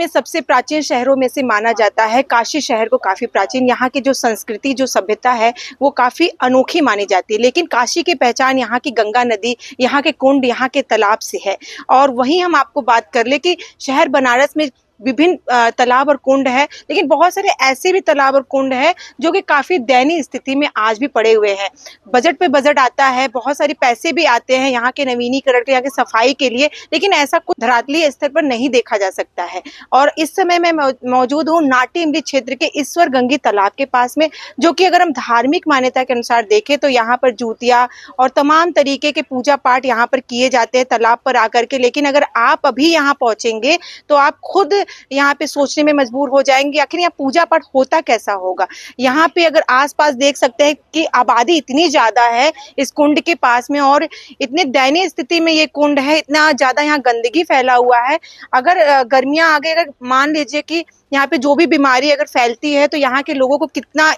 में सबसे प्राचीन शहरों में से माना जाता है। काशी शहर को काफी प्राचीन, यहाँ की जो संस्कृति जो सभ्यता है वो काफी अनोखी मानी जाती है। लेकिन काशी की पहचान यहाँ की गंगा नदी, यहाँ के कुंड, यहाँ के तालाब से है। और वहीं हम आपको बात कर ले कि शहर बनारस में विभिन्न तालाब और कुंड है, लेकिन बहुत सारे ऐसे भी तालाब और कुंड है जो कि काफी दयनीय स्थिति में आज भी पड़े हुए हैं। बजट पे बजट आता है, बहुत सारे पैसे भी आते हैं यहाँ के नवीनीकरण के, यहाँ के सफाई के लिए, लेकिन ऐसा कुछ धरातलीय स्तर पर नहीं देखा जा सकता है। और इस समय मैं मौजूद हूँ नाटी इमली क्षेत्र के ईश्वर गंगी तालाब के पास में, जो कि अगर हम धार्मिक मान्यता के अनुसार देखें तो यहाँ पर जूतिया और तमाम तरीके के पूजा पाठ यहाँ पर किए जाते हैं तालाब पर आकर के। लेकिन अगर आप अभी यहाँ पहुंचेंगे तो आप खुद यहाँ पे सोचने में मजबूर हो जाएंगे आखिर यहाँ पूजा पाठ होता कैसा होगा। यहाँ पे अगर आसपास देख सकते हैं कि आबादी इतनी ज्यादा है इस कुंड के पास में, और इतने दयनीय स्थिति में ये कुंड है, इतना ज्यादा यहाँ गंदगी फैला हुआ है। अगर गर्मियां आ गई, अगर मान लीजिए कि यहाँ पे जो भी बीमारी अगर फैलती है तो यहाँ के लोगों को कितना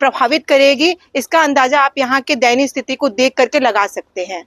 प्रभावित करेगी, इसका अंदाजा आप यहाँ के दयनीय स्थिति को देख करके लगा सकते हैं।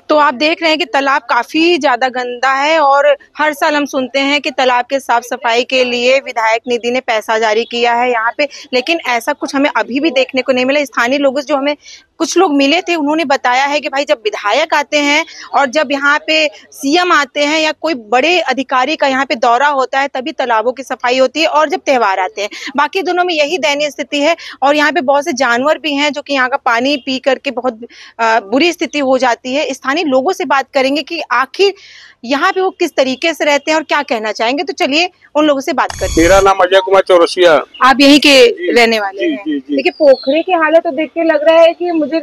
तो आप देख रहे हैं कि तालाब काफी ज्यादा गंदा है और हर साल हम सुनते हैं कि तालाब के साफ सफाई के लिए विधायक निधि ने पैसा जारी किया है यहाँ पे, लेकिन ऐसा कुछ हमें अभी भी देखने को नहीं मिला। स्थानीय लोगों से जो हमें कुछ लोग मिले थे उन्होंने बताया है कि भाई जब विधायक आते हैं और जब यहाँ पे सीएम आते हैं या कोई बड़े अधिकारी का यहाँ पे दौरा होता है तभी तालाबों की सफाई होती है, और जब त्योहार आते हैं। बाकी दोनों में यही दयनीय स्थिति है। और यहाँ पे बहुत से जानवर भी हैं जो कि यहाँ का पानी पी करके बहुत बुरी स्थिति हो जाती है। स्थानीय लोगों से बात करेंगे कि आखिर यहाँ पे वो किस तरीके से रहते हैं और क्या कहना चाहेंगे, तो चलिए उन लोगों से बात करते हैं। मेरा नाम अजय कुमार चौरसिया। आप यहीं के रहने वाले हैं? देखिए पोखरे की हालत तो देख के लग रहा है कि मुझे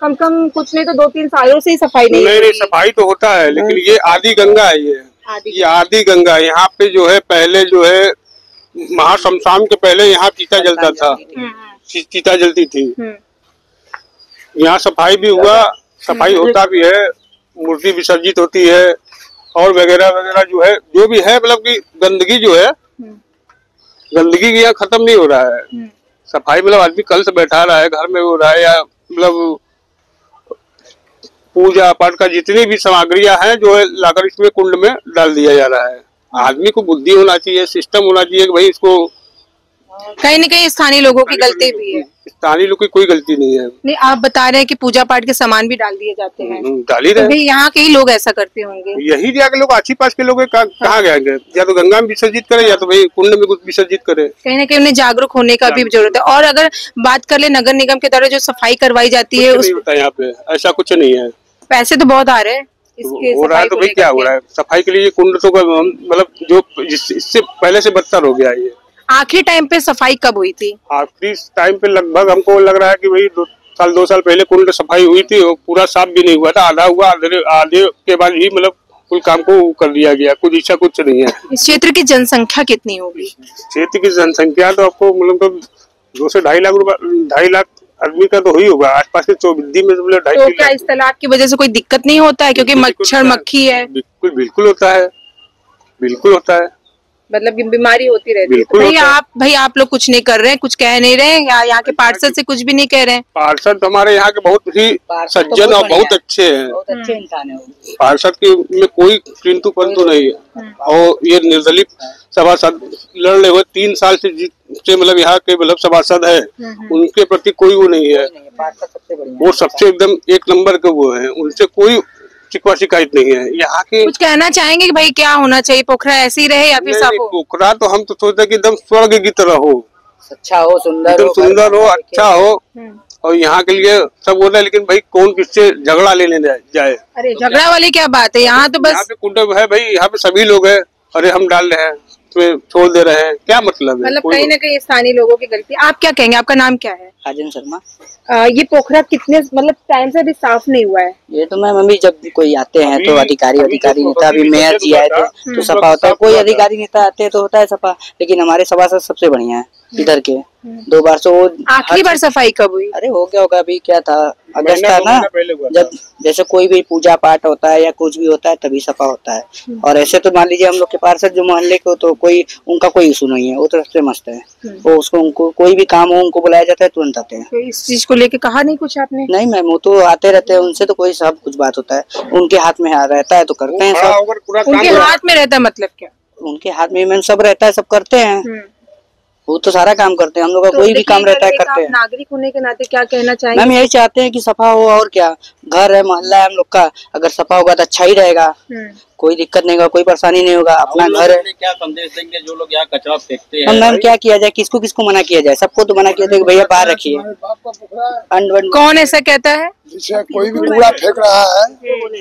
कम कम कुछ नहीं तो 2-3 सालों से ही सफाई नहीं सफाई तो होता है, लेकिन ये आदि गंगा है। ये आदि गंगा यहाँ पे जो है पहले जो है महाशमशान के पहले यहाँ चीता जलता था, चीता जलती थी। यहाँ सफाई भी हुआ, सफाई होता भी है, मूर्ति विसर्जित होती है और वगैरह वगैरह जो है जो भी है, मतलब कि गंदगी जो है गंदगी यहाँ खत्म नहीं हो रहा है। सफाई मतलब आदमी कल से बैठा रहा है, घर में हो रहा है, या मतलब पूजा पाठ का जितनी भी सामग्रियां हैं जो है लाकर इसमें कुंड में डाल दिया जा रहा है। आदमी को बुद्धि होना चाहिए, सिस्टम होना चाहिए कि भाई इसको कहीं न कहीं स्थानीय लोगों की गलती भी है। स्थानीय लोग की कोई गलती नहीं है। नहीं, आप बता रहे हैं कि पूजा पाठ के सामान भी डाल दिए जाते हैं। डाल ही रहे। तो यहाँ के ही लोग ऐसा करते होंगे। यही जाके लोग आस पास के लोग कहाँ गए, या तो गंगा में विसर्जित करे या तो भाई कुंड में कुछ विसर्जित करे। कहीं न कहीं उन्हें जागरूक होने का भी जरूरत है। और अगर बात कर ले नगर निगम के द्वारा जो सफाई करवाई जाती है, यहाँ पे ऐसा कुछ नहीं है। पैसे तो बहुत आ रहे हैं हो रहा है, तो भाई क्या हो रहा है सफाई के लिए कुंड तो मतलब जो इससे पहले से बदतर हो गया ये। आखिरी टाइम पे सफाई कब हुई थी? आखिरी टाइम पे लगभग हमको लग रहा है कि भाई 2 साल पहले कुंड सफाई हुई थी, और पूरा साफ भी नहीं हुआ था, आधा हुआ, आधे के बाद ही मतलब कुल काम को कर दिया गया। कुछ ऐसा कुछ नहीं है। इस क्षेत्र की जनसंख्या कितनी होगी? क्षेत्र की जनसंख्या तो आपको मतलब तो 2 से 2.5 लाख आदमी का तो ही होगा। आसपास के चौबिंदी में तो 2.5 तो क्या इस तालाब की वजह से कोई दिक्कत नहीं होता है, क्योंकि मच्छर मक्खी है? बिल्कुल होता है, बिल्कुल होता है, मतलब बीमारी होती रहती है। तो भाई आप लोग कुछ नहीं कर रहे हैं, कुछ कह नहीं रहे हैं, या यहाँ के पार्षद से कुछ भी नहीं कह रहे हैं? पार्षद हमारे यहाँ के बहुत ही सज्जन और बहुत अच्छे हैं, बहुत अच्छे इंसान है। पार्षद के में कोई किंतु परंतु नहीं है। और ये निर्दलीय सभासद लड़ रहे हुए 3 साल से मतलब यहाँ के मतलब सभासद है, उनके प्रति कोई वो नहीं है। वो सबसे एकदम 1 नंबर के वो है, उनसे कोई शिकवा शिकायत नहीं है। यहाँ के कुछ कहना चाहेंगे कि भाई क्या होना चाहिए, पोखरा ऐसे ही रहे या फिर साफ हो? पोखरा तो हम तो सोचते हैं कि एकदम स्वर्ग की तरह हो, अच्छा हो, सुंदर हो, अच्छा हो। और यहाँ के लिए सब होता है, लेकिन भाई कौन किससे झगड़ा लेने जाए। अरे झगड़ा वाली क्या बात है, यहाँ तो बस यहाँ पे कुंड है भाई, यहाँ पे सभी लोग है, अरे हम डाल रहे हैं उसमें छोड़ दे रहे हैं, क्या मतलब है? मतलब कहीं ना कहीं स्थानीय लोगों की गलती। आप क्या कहेंगे, आपका नाम क्या है? राजन शर्मा। ये पोखरा कितने मतलब टाइम से अभी साफ नहीं हुआ है? ये तो मैम अभी जब कोई आते हैं तो अधिकारी नेता, अभी मेयर जी आए थे तो सफा होता है, कोई अधिकारी नेता आते हैं तो होता है सफा। लेकिन हमारे सभासद सबसे बढ़िया है इधर के। 2 बार से वो आखिरी बार सफाई कब हुई? अरे हो गया होगा, अभी क्या था, अगस्त था ना, जब जैसे कोई भी पूजा पाठ होता है या कुछ भी होता है तभी सफा होता है। और ऐसे तो मान लीजिए हम लोग के पार्षद जो मोहल्ले के, तो कोई उनका कोई इशू नहीं है, वो तो सबसे मस्त है। वो उसको उनको कोई भी काम हो उनको बुलाया जाता है, तुरंत आते हैं। तो इस चीज को लेके कहा नहीं कुछ आपने? नहीं मैम, वो तो आते रहते हैं, उनसे तो कोई सब कुछ बात होता है, उनके हाथ में रहता है तो करते हैं सब। उनके हाथ में रहता है मतलब क्या? उनके हाथ में सब रहता है, सब करते हैं। वो तो सारा काम करते हैं, हम लोग का कोई भी काम रहता है करते हैं। नागरिक होने के नाते क्या कहना चाहेंगे? मैम यही चाहते हैं कि सफा हो, और क्या, घर है, मोहल्ला है हम लोग का, अगर सफा होगा तो अच्छा ही रहेगा, कोई दिक्कत नहीं होगा, कोई परेशानी नहीं होगा, अपना घर है। क्या संदेश देंगे जो लोग यहाँ कचरा फेंकते हैं? मैम क्या किया जाए, किसको किसको मना किया जाए? सबको तो मना किया जाए कि भैया बाहर रखिए। कौन ऐसा कहता है? जिसे कोई भी कूड़ा फेंक रहा है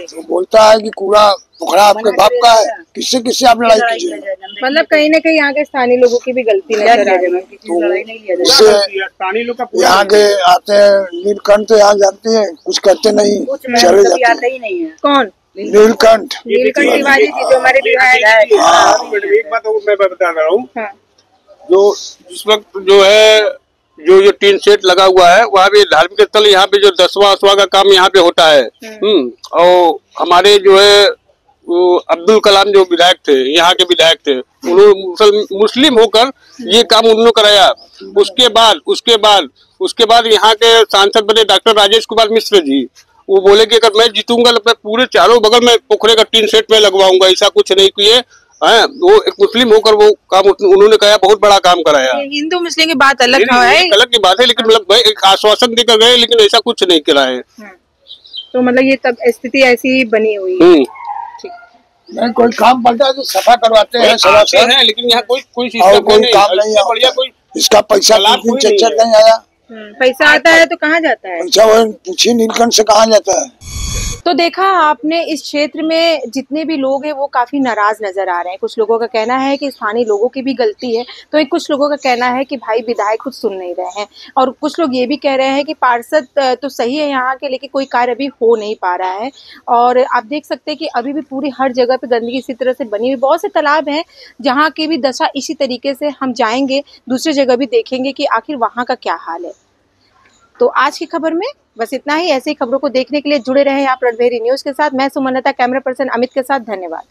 तो बोलता है कि कूड़ा पोखरा आपके बाप का है, किससे किससे आप लड़ाई कीजिए। मतलब कहीं ना कहीं यहाँ के स्थानीय लोगों की भी गलती नजर आ रही है। तो यहाँ के आते हैं नीलकंठ, तो यहाँ जानती है कुछ करते नहीं, चले जाते हैं। कौन? नीलकंठ तिवारी जी जो हमारे विधायक। एक बात मैं बता रहा हूँ, जो इस वक्त जो है जो ये टीन सेट लगा हुआ है वहाँ भी धार्मिक स्थल, यहाँ पे जो 10वां का काम यहाँ पे होता है। और हमारे जो है अब्दुल कलाम जो विधायक थे, यहाँ के विधायक थे, उन्होंने मुस्लिम होकर ये काम उन्होंने कराया। उसके बाद यहाँ के सांसद बने डॉक्टर राजेश कुमार मिश्र जी, वो बोले कि अगर मैं जीतूंगा तो मैं पूरे चारों बगल में पोखरे का टीन सेट में लगवाऊंगा। ऐसा कुछ नहीं किए हैं, वो एक मुस्लिम होकर वो काम उन्होंने कहा, बहुत बड़ा काम कराया। हिंदू मुस्लिम की बात अलग है, अलग की बात है, लेकिन मतलब एक आश्वासन देकर गए, लेकिन ऐसा कुछ नहीं कराए। तो मतलब ये तब स्थिति ऐसी बनी हुई है। नहीं, कोई काम पड़ता है तो सफा करवाते हैं, लेकिन यहाँ कोई कोई काम नहीं है। इसका पैसा चक्कर नहीं आया। पैसा आता है तो कहाँ जाता है? पैसा वो पूछिए नीलकंठ से कहाँ जाता है। तो देखा आपने, इस क्षेत्र में जितने भी लोग हैं वो काफी नाराज नजर आ रहे हैं। कुछ लोगों का कहना है कि स्थानीय लोगों की भी गलती है, तो एक कुछ लोगों का कहना है कि भाई विधायक कुछ सुन नहीं रहे हैं, और कुछ लोग ये भी कह रहे हैं कि पार्षद तो सही है यहाँ के, लेकिन कोई कार्य अभी हो नहीं पा रहा है। और आप देख सकते हैं कि अभी भी पूरी हर जगह पे गंदगी इसी तरह से बनी हुई। बहुत से तालाब हैं जहाँ की भी दशा इसी तरीके से, हम जाएंगे दूसरी जगह भी देखेंगे कि आखिर वहाँ का क्या हाल है। तो आज की खबर में बस इतना ही। ऐसी खबरों को देखने के लिए जुड़े रहे आप रणभेरी न्यूज के साथ। मैं सुमनता, कैमरा पर्सन अमित के साथ। धन्यवाद।